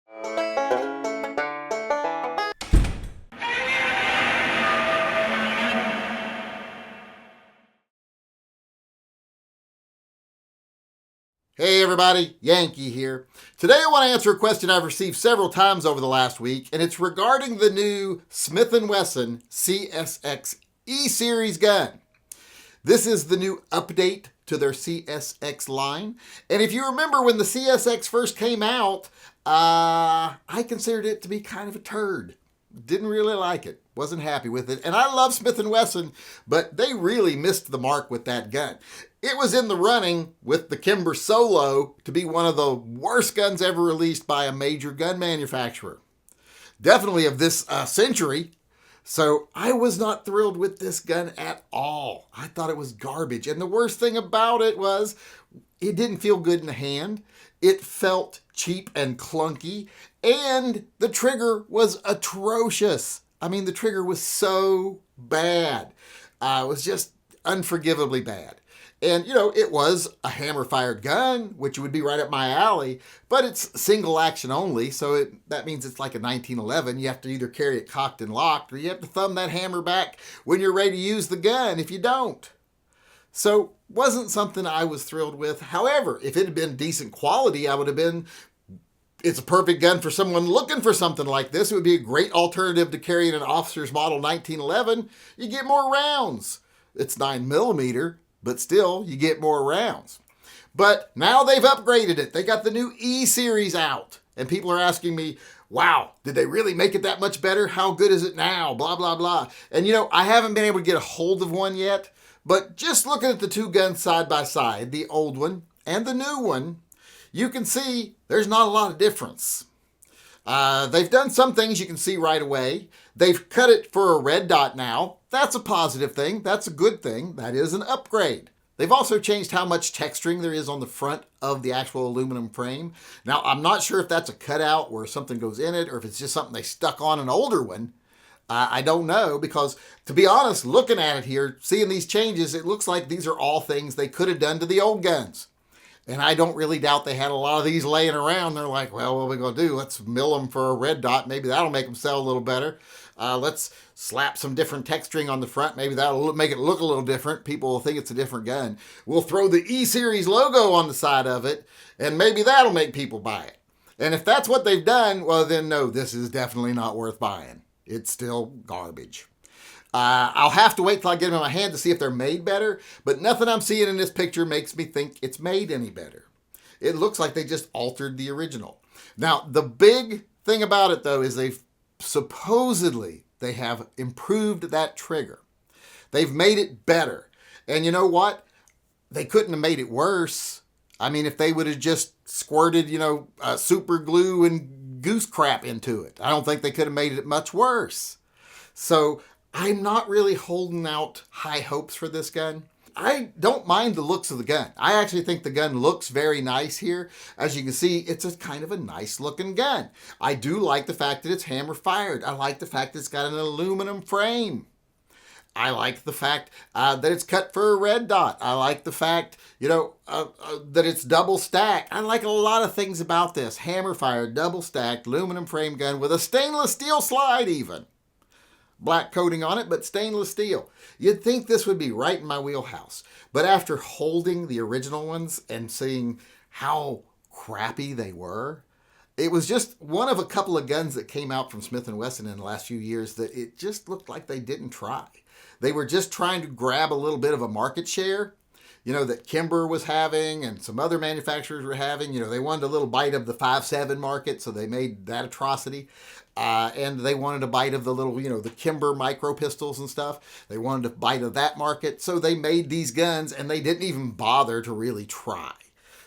Hey everybody, Yankee here. Today I want to answer a question I've received several times over the last week, and it's regarding the new Smith & Wesson CSX E-Series gun. This is the new update to their CSX line. And if you remember when the CSX first came out, I considered it to be kind of a turd. Didn't really like it. Wasn't happy with it. And I love Smith & Wesson, but they really missed the mark with that gun. It was in the running with the Kimber Solo to be one of the worst guns ever released by a major gun manufacturer. Definitely of this century. So I was not thrilled with this gun at all. I thought it was garbage. And the worst thing about it was it didn't feel good in the hand. It felt cheap and clunky. And the trigger was atrocious. I mean, the trigger was so bad. It was just unforgivably bad. And, you know, it was a hammer-fired gun, which would be right up my alley, but it's single action only, so that means it's like a 1911. You have to either carry it cocked and locked, or you have to thumb that hammer back when you're ready to use the gun if you don't. So, wasn't something I was thrilled with. However, if it had been decent quality, I would have been, it's a perfect gun for someone looking for something like this. It would be a great alternative to carrying an officer's model 1911. You get more rounds. It's 9mm. But still, you get more rounds. But now they've upgraded it. They got the new E-Series out. And people are asking me, wow, did they really make it that much better? How good is it now? Blah, blah, blah. And you know, I haven't been able to get a hold of one yet. But just looking at the two guns side by side, the old one and the new one, you can see there's not a lot of difference. They've done some things you can see right away. They've cut it for a red dot now. That's a positive thing. That's a good thing. That is an upgrade. They've also changed how much texturing there is on the front of the actual aluminum frame. Now, I'm not sure if that's a cutout where something goes in it or if it's just something they stuck on an older one. I don't know because, to be honest, looking at it here, seeing these changes, it looks like these are all things they could have done to the old guns. And I don't really doubt they had a lot of these laying around. They're like, well, what are we going to do? Let's mill them for a red dot. Maybe that'll make them sell a little better. Let's slap some different texturing on the front. Maybe that'll make it look a little different. People will think it's a different gun. We'll throw the E-Series logo on the side of it, and maybe that'll make people buy it. And if that's what they've done, well, then no, this is definitely not worth buying. It's still garbage. I'll have to wait till I get them in my hand to see if they're made better, but nothing I'm seeing in this picture makes me think it's made any better. It looks like they just altered the original. Now, the big thing about it, though, is supposedly they have improved that trigger. They've made it better. And you know what? They couldn't have made it worse. I mean, if they would have just squirted, super glue and goose crap into it, I don't think they could have made it much worse. So I'm not really holding out high hopes for this gun. I don't mind the looks of the gun. I actually think the gun looks very nice here. As you can see, it's a kind of a nice looking gun. I do like the fact that it's hammer fired. I like the fact that it's got an aluminum frame. I like the fact that it's cut for a red dot. I like the fact, that it's double stacked. I like a lot of things about this. Hammer fired, double stacked, aluminum frame gun with a stainless steel slide even. Black coating on it, but stainless steel. You'd think this would be right in my wheelhouse. But after holding the original ones and seeing how crappy they were, it was just one of a couple of guns that came out from Smith & Wesson in the last few years that it just looked like they didn't try. They were just trying to grab a little bit of a market share, that Kimber was having and some other manufacturers were having. They wanted a little bite of the 5.7 market, so they made that atrocity. And they wanted a bite of the little, the Kimber micro pistols and stuff. They wanted a bite of that market. So they made these guns and they didn't even bother to really try.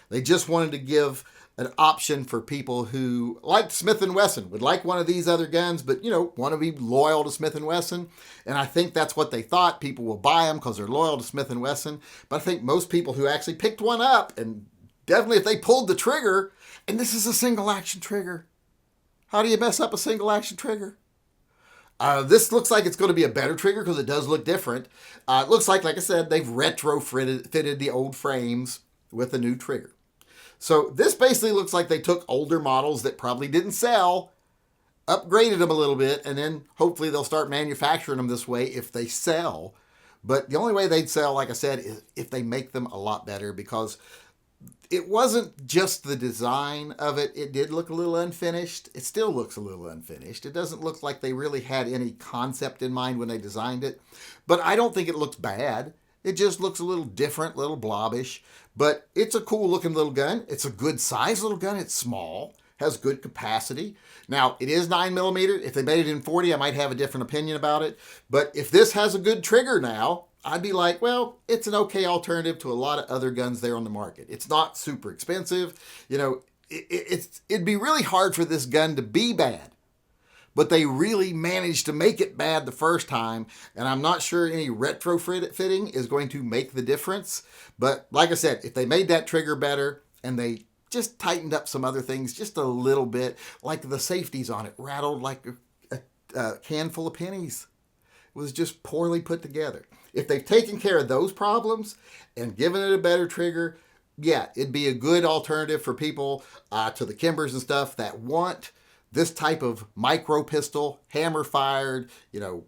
They just wanted to give an option for people who liked Smith & Wesson, would like one of these other guns, but, want to be loyal to Smith & Wesson. And I think that's what they thought. People will buy them because they're loyal to Smith & Wesson. But I think most people who actually picked one up, and definitely if they pulled the trigger, and this is a single action trigger. How do you mess up a single action trigger? This looks like it's going to be a better trigger because it does look different. It looks like I said, they've retrofitted the old frames with a new trigger. So this basically looks like they took older models that probably didn't sell, upgraded them a little bit, and then hopefully they'll start manufacturing them this way if they sell. But the only way they'd sell, like I said, is if they make them a lot better, because it wasn't just the design of it. It did look a little unfinished. It still looks a little unfinished. It doesn't look like they really had any concept in mind when they designed it. But I don't think it looks bad. It just looks a little different, a little blobbish. But it's a cool looking little gun. It's a good size little gun. It's small, has good capacity. Now, it is 9mm. If they made it in 40, I might have a different opinion about it. But if this has a good trigger now, I'd be like, well, it's an okay alternative to a lot of other guns there on the market. It's not super expensive. You know, it'd be really hard for this gun to be bad. But they really managed to make it bad the first time, and I'm not sure any retrofitting is going to make the difference. But like I said, if they made that trigger better and they just tightened up some other things just a little bit, like the safeties on it rattled like a can full of pennies. It was just poorly put together. If they've taken care of those problems and given it a better trigger, yeah, it'd be a good alternative for people to the Kimbers and stuff that want this type of micro pistol, hammer fired, you know,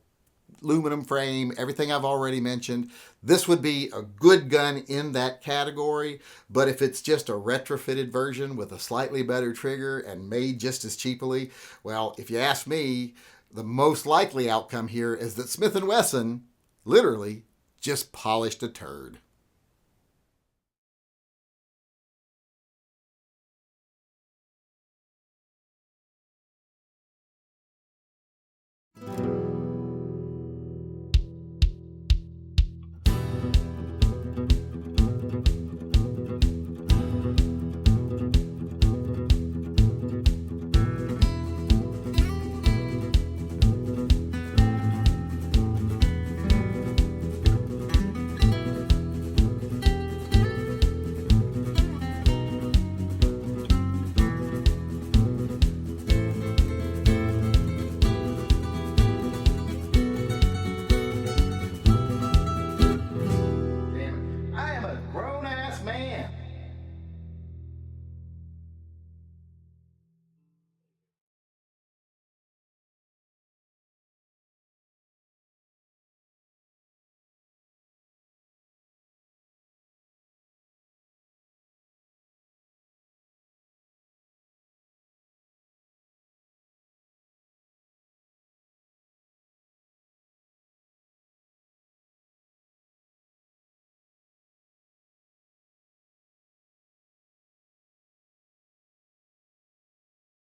aluminum frame, everything I've already mentioned. This would be a good gun in that category. But if it's just a retrofitted version with a slightly better trigger and made just as cheaply, well, if you ask me, the most likely outcome here is that Smith & Wesson literally just polished a turd.